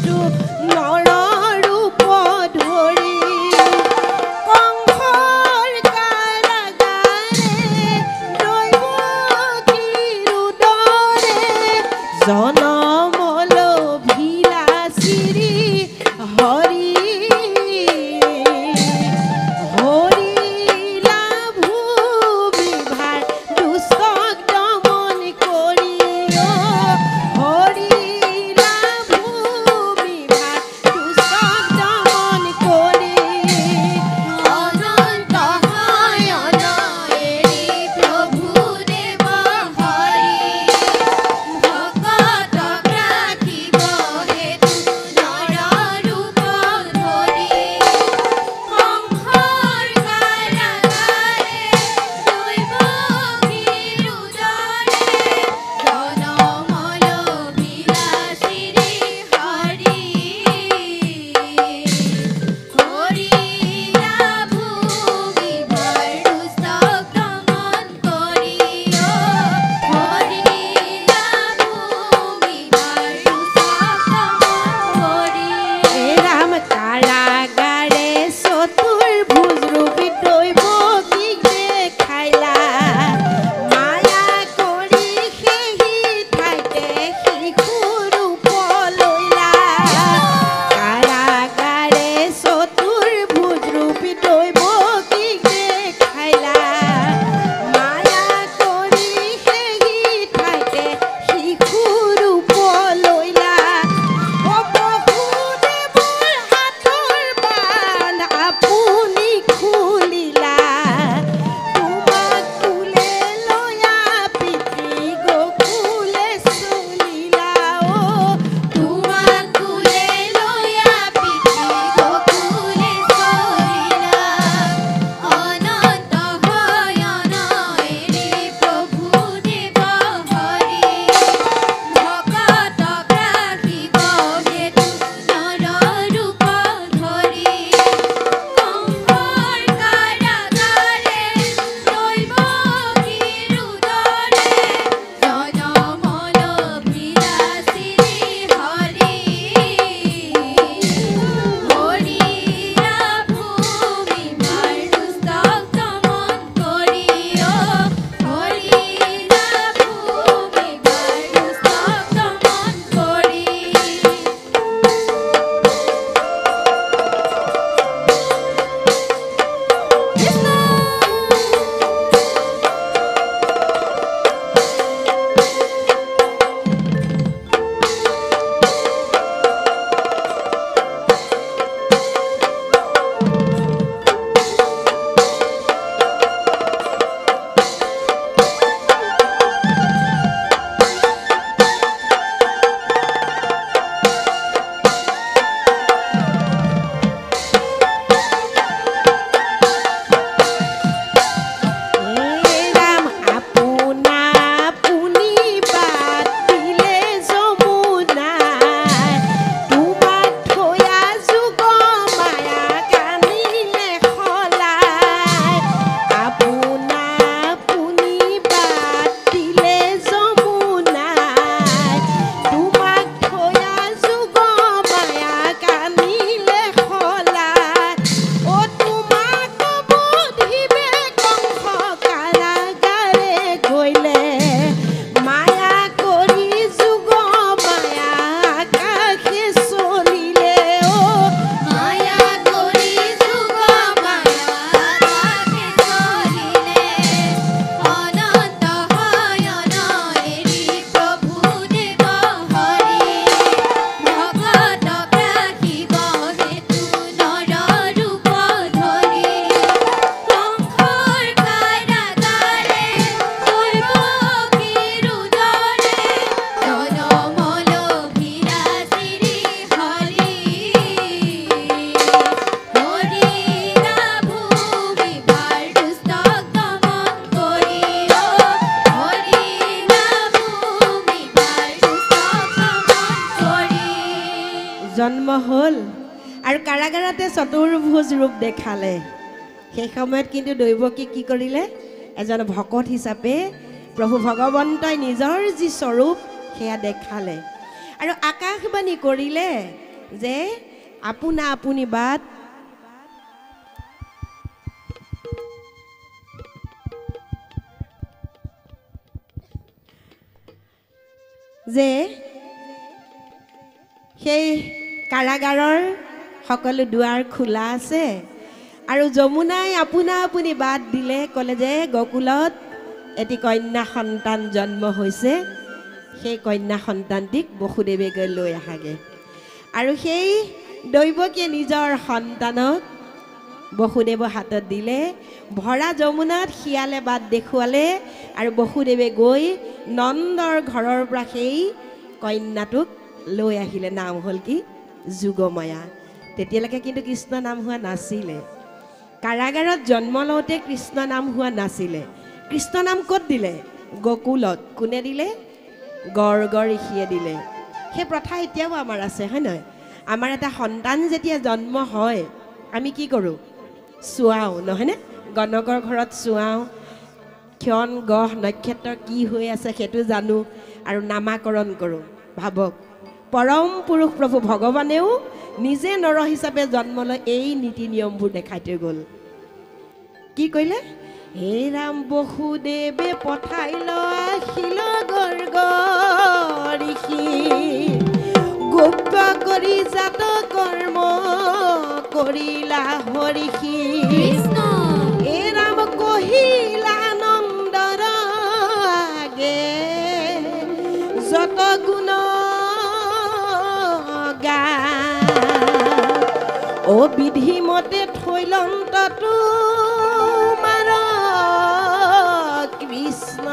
তু নৰৰূপ ধৰি কংসৰ কাৰাগাৰে দৈৱকীৰ উদৰে জনমল ভিলাসিৰি হৰি জন্ম হল আৰু কাৰাগাৰতে চতুৰ্ভুজ ৰূপ দেখালে। সেই সময়ত কিন্তু দৈৱকী কি কৰিলে, এজন ভকত হিচাপে প্ৰভু ভগৱন্তই নিজৰ যি স্বৰূপ সেয়া দেখালে আৰু আকাশবাণী কৰিলে যে আপোনা আপুনি বাট যে সেই কাৰাগাৰৰ সকলো দুৱাৰ খোলা আছে আৰু যমুনাই আপোনা আপুনি বাট দিলে ক'লে যে গকুলত এটি কন্যা সন্তান জন্ম হৈছে সেই কন্যা সন্তানটিক বসুদেৱে গৈ লৈ আহাগে আৰু সেই দৈৱকীয়ে নিজৰ সন্তানক বসুদেৱৰ হাতত দিলে ভৰা যমুনাত শিয়ালে বাট দেখুৱালে আৰু বসুদেৱে গৈ নন্দৰ ঘৰৰ পৰা সেই কন্যাটোক লৈ আহিলে নাম হ'ল কি যোগময়া তেতিয়ালৈকে কিন্তু কৃষ্ণ নাম হোৱা নাছিলে কাৰাগাৰত জন্ম লওঁতে কৃষ্ণ নাম হোৱা নাছিলে কৃষ্ণ নাম ক'ত দিলে গকুলত কোনে দিলে গৰ্গ ঋষিয়ে দিলে সেই প্ৰথা এতিয়াও আমাৰ আছে হয় নহয় আমাৰ এটা সন্তান যেতিয়া জন্ম হয় আমি কি কৰোঁ চুৱাওঁ নহয়নে গণকৰ ঘৰত চুৱাওঁ ক্ষণ গহ নক্ষত্ৰ কি হৈ আছে সেইটো জানো আৰু নামাকৰণ কৰোঁ ভাবক পৰম পুৰুষ প্ৰভু ভগৱানেও নিজে নৰ হিচাপে জন্ম লৈ এই নীতি নিয়মবোৰ দেখাই থৈ গ'ল কি কৰিলে হে ৰাম বসুদেৱে পঠাই আহিল গৰ্গ ঋষি গোপ্য কৰি জাত কৰ্ম কৰিলা হৰিষি হে ৰাম কহিলা নন্দৰ আগে যত গুণ গা ও বিধি মতে থৈলন্ত তোমাৰ কৃষ্ণ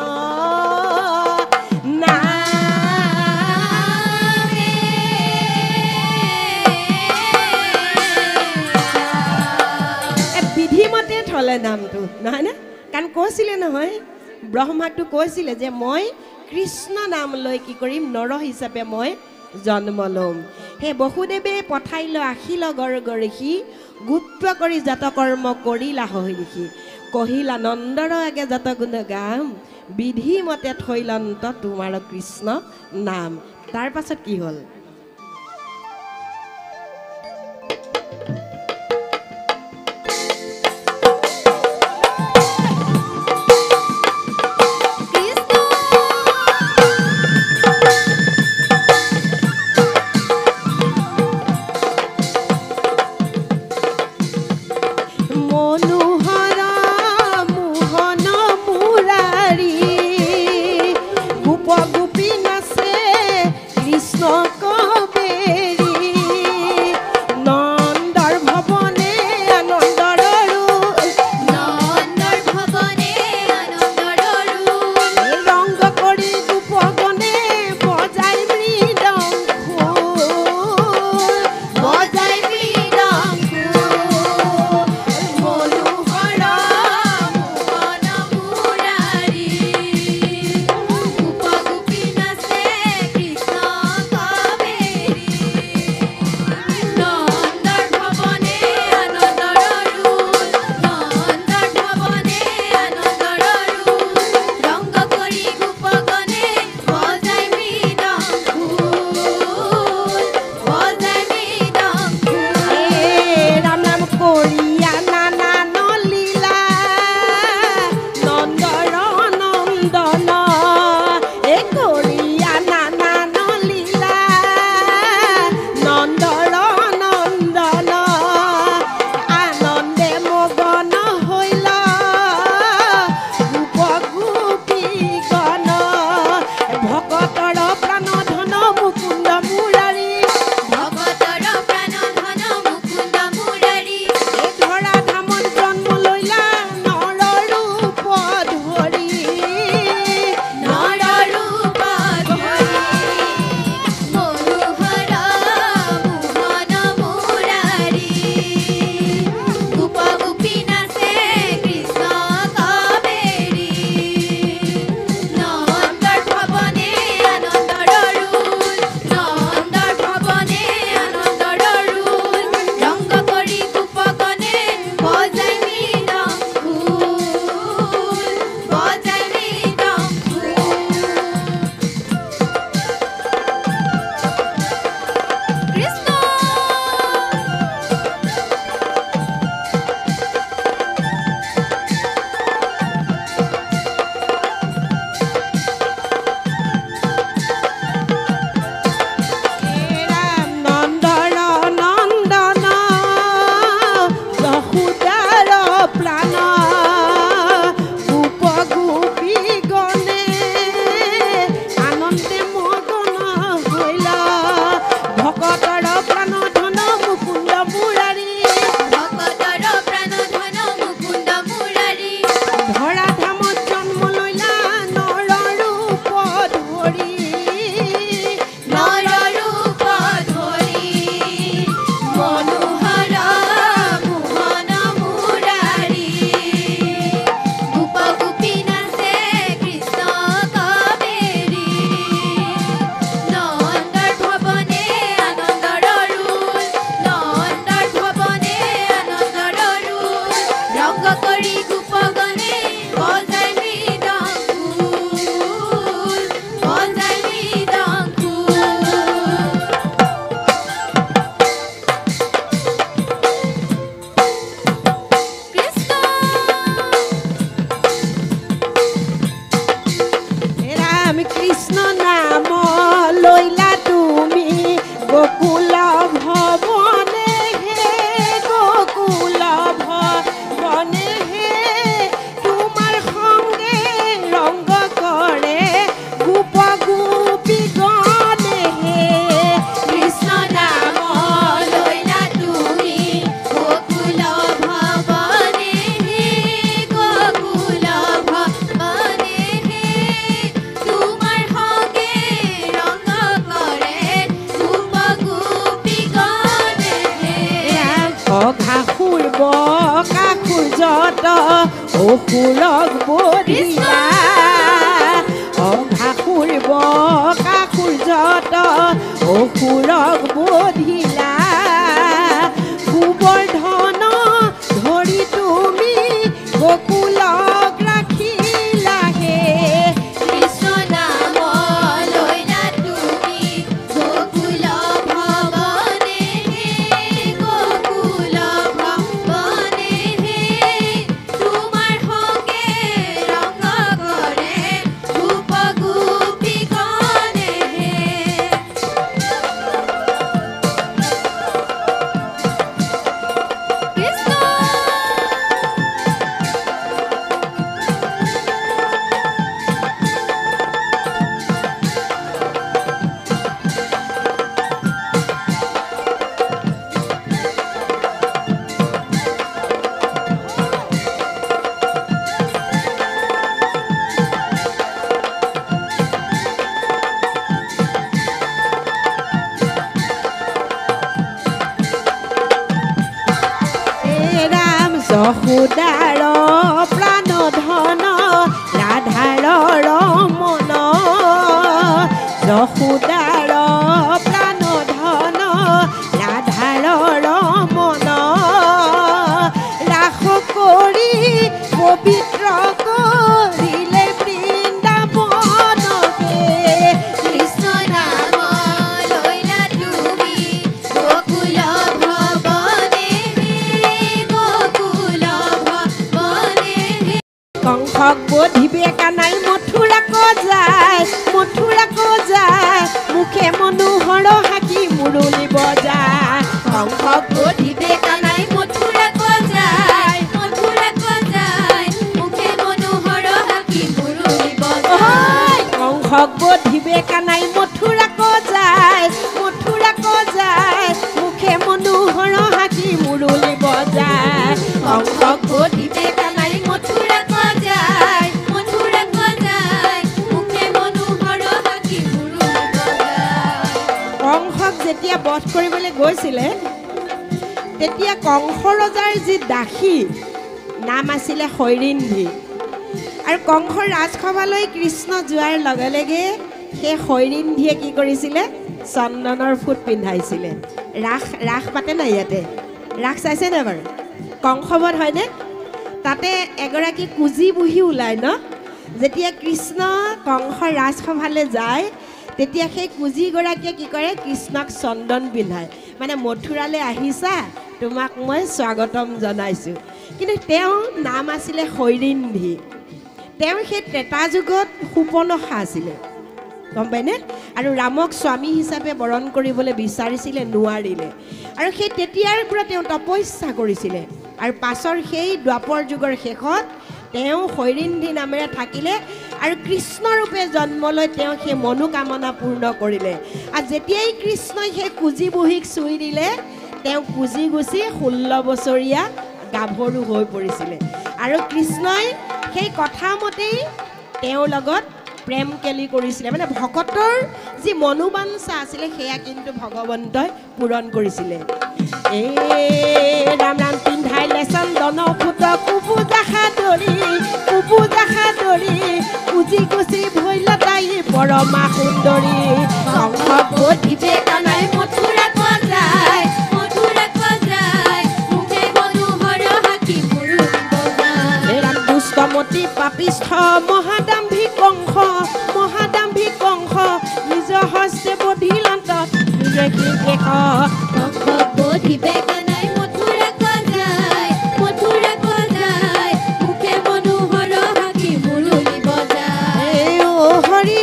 বিধিমতে থলে নামটো নহয় নে কাৰণ কৈছিলে নহয় ব্ৰহ্মাকটো কৈছিলে যে মই কৃষ্ণ নাম লৈ কি কৰিম নৰ হিচাপে মই জন্ম ল'ম সেই বসুদেৱে পঠাই লৈ আহিল গৰ্গ ঋষি গোপ্য কৰি জাতকৰ্ম কৰিলা হৰিষি কহিলা নন্দৰ আগে জাত গুণ গাম বিধিমতে থৈলন্ত তোমাৰ কৃষ্ণ নাম তাৰ পাছত কি হ'ল গোপী নাচে কৃষ্ণ ভকতৰ প্ৰাণ ধন মুকুন্দ মুৰাৰী ভকতৰ প্ৰাণ ধন মুকুন্দ মুৰাৰী ধৰা ধামত জন্ম লৈলা নৰ ৰূপ ধৰি নৰ ৰূপ ধৰি মনোহৰ মোহন মুৰাৰী গোপ গোপী নাচে কৃষ্ণ কবেৰী নন্দৰ ভৱনে আনন্দৰ ৰোল নন্দৰ ভৱনে আনন্দৰ ৰোল ৰংগ কৰি গোপগণে বজাই মৃদঙ্গুল বজাই মৃদঙ্গুল কৃষ্ণ হে ৰাম কৃষ্ণ নাম লৈলা তুমি গোকুল ভৱনে হে গোকুল ভৱনে হে তোমাৰ সংগে ৰংগ কৰে গোপ গোপী গণে হে কৃষ্ণ নাম লৈলা তুমি গোকুল ভৱনে হে গোকুল ভৱনে হে তোমাৰ সংগে ৰং কৰে গোপ গোপী গণে হে অঘাসুৰ বকাসুৰ যত অসুৰক বধিলা অঘাসুৰ বকাসুৰ যত অসুৰক বধিলা গোবৰ্ধন ধৰি তুমি গোকুলক ৰাখিলা হে কৃষ্ণ নাম লৈলা তুমি গোকুল ভৱনে হে গোকুল ভৱনে হে তোমাৰ সংগে ৰং কৰে গোপ গোপী গণে হে কৃষ্ণ হে ৰাম যশোদাৰ প্ৰাণ ধন ৰাধাৰ ৰমন যশোদাৰ প্ৰাণ ধন ৰাধাৰ ৰমন ৰাস কৰি পবিত্ৰ কৰিলে বৃন্দাবনকে কৃষ্ণ নাম লৈলা তুমি গোকুল ভৱনে হে গোকুল ভৱনে হে কংসক বধিবে কানাই মথুৰাক যায় মুখে মনোহৰ হাকি মুৰুলি বজায় কংসক বধিবে কানাই মথুৰাক যায় মুখে মনোহৰ হাকি মুৰুলি বজায় কংসক বধিবে কানাই মথুৰাক যায় মুখে মনোহৰ হাকি মুৰুলি বজায় কংসক বধিবে কানাই মথুৰাক যায় মুখে মনোহৰ হাকি মুৰুলি বজায় কংসক যেতিয়া বধ কৰিবলৈ গৈছিলে তেতিয়া কংস ৰজাৰ যি দাসী নাম আছিলে শৈৰিন্ধি আৰু কংসৰ ৰাজসভালৈ কৃষ্ণ যোৱাৰ লগে লগে সেই শৈৰিন্ধিয়ে কি কৰিছিলে চন্দনৰ ফুট পিন্ধাইছিলে ৰাস পাতে নাই ইয়াতে ৰাস চাইছেনে বাৰু কংসবধ হয়নে তাতে এগৰাকী কুজি বুঢ়ী ওলায় ন যেতিয়া কৃষ্ণ কংসৰ ৰাজসভালৈ যায় তেতিয়া সেই কুজিগৰাকীয়ে কি কৰে কৃষ্ণক চন্দন পিন্ধায় মানে মথুৰালৈ আহিছা তোমাক মই স্বাগতম জনাইছোঁ কিন্তু তেওঁৰ নাম আছিলে শৈৰিন্ধি তেওঁ সেই ত্ৰেতা যুগত সুপৰ্ণখা আছিলে গম পায়নে আৰু ৰামক স্বামী হিচাপে বৰণ কৰিবলৈ বিচাৰিছিলে নোৱাৰিলে আৰু সেই তেতিয়াৰ পৰা তেওঁ তপস্যা কৰিছিলে আৰু পাছৰ সেই দ্বাপৰ যুগৰ শেষত তেওঁ শৈৰিন্ধি নামেৰে থাকিলে আৰু কৃষ্ণ ৰূপে জন্ম লৈ তেওঁ সেই মনোকামনা পূৰ্ণ কৰিলে আৰু যেতিয়াই কৃষ্ণই সেই কুজি বুঢ়ীক চুই দিলে তেওঁ কুজি গুচি 16 বছৰীয়া গাভৰু হৈ পৰিছিলে আৰু কৃষ্ণই সেই কথা মতেই তেওঁৰ লগত প্ৰেম কেলি কৰিছিলে মানে ভকতৰ যি মনোবাঞ্ছা আছিলে সেয়া কিন্তু ভগৱন্তই পূৰণ কৰিছিলে এই ৰাম ৰাম পিন্ধাইলে চন্দন ফুট কুপুজাখা দৰি কুজি গুচি ভৈল তাই পৰমা সুন্দৰী কংস বধিবে কানাই মথুৰা যায় মুখে মনোহৰ হাতী মুৰুৰি বজায় ৰাম দুষ্টমতি পাপিষ্ঠ মহাদাম্ভিক কংস নিজ হস্তে বধিলন্ত নিজে শেষ কংস বধিবে কানাই মথুৰা যায় মুখে মনোহৰ হাতী মুৰুৰি বজায় ও হৰি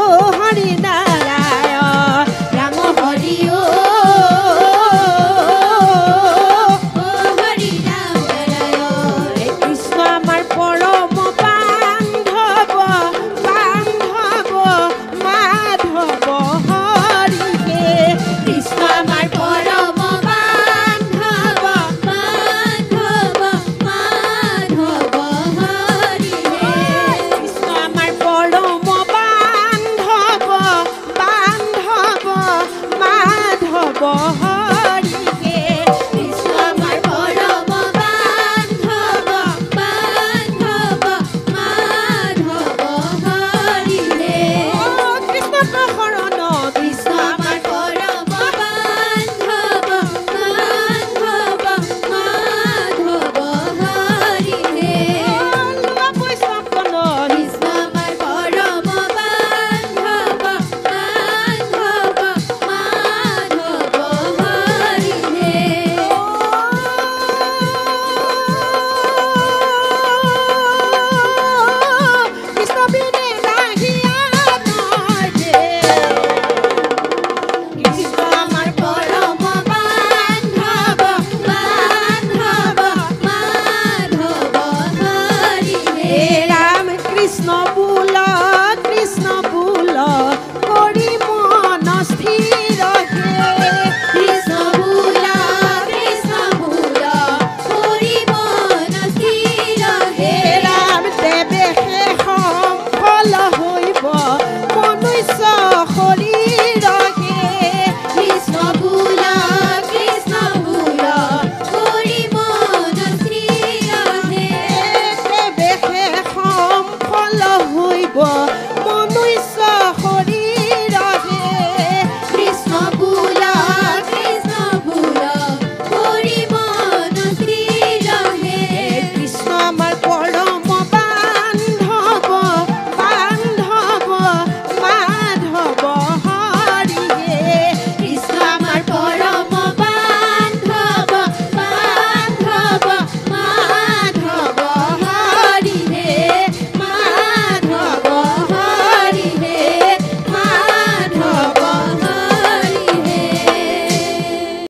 ও হৰি নাৰায়ণ ৰাম হৰি হৰি ৰাম নাৰায়ণ কৃষ্ণ আমাৰ পৰম বান্ধৱ মাধৱ হৰিকে কৃষ্ণ আমাৰ পৰম বান্ধৱ মাধৱ হৰি হে কৃষ্ণ আমাৰ পৰম বান্ধৱ মাধৱ হৰিকে কৃষ্ণ আমাৰ পৰম বান্ধৱ মাধৱ হৰি হে কৃষ্ণ শৰণ কৃষ্ণ আমাৰ পৰম বান্ধৱ মাধৱ হৰি হে বৈষ্ণৱ কৃষ্ণ আমাৰ পৰম বান্ধৱ মাধৱ হৰি হে কৃষ্ণ বিনে নাহিয়া নহে কৃষ্ণ আমাৰ পৰম বান্ধৱ মাধৱ হৰি হে ৰাম কৃষ্ণ বুঢ়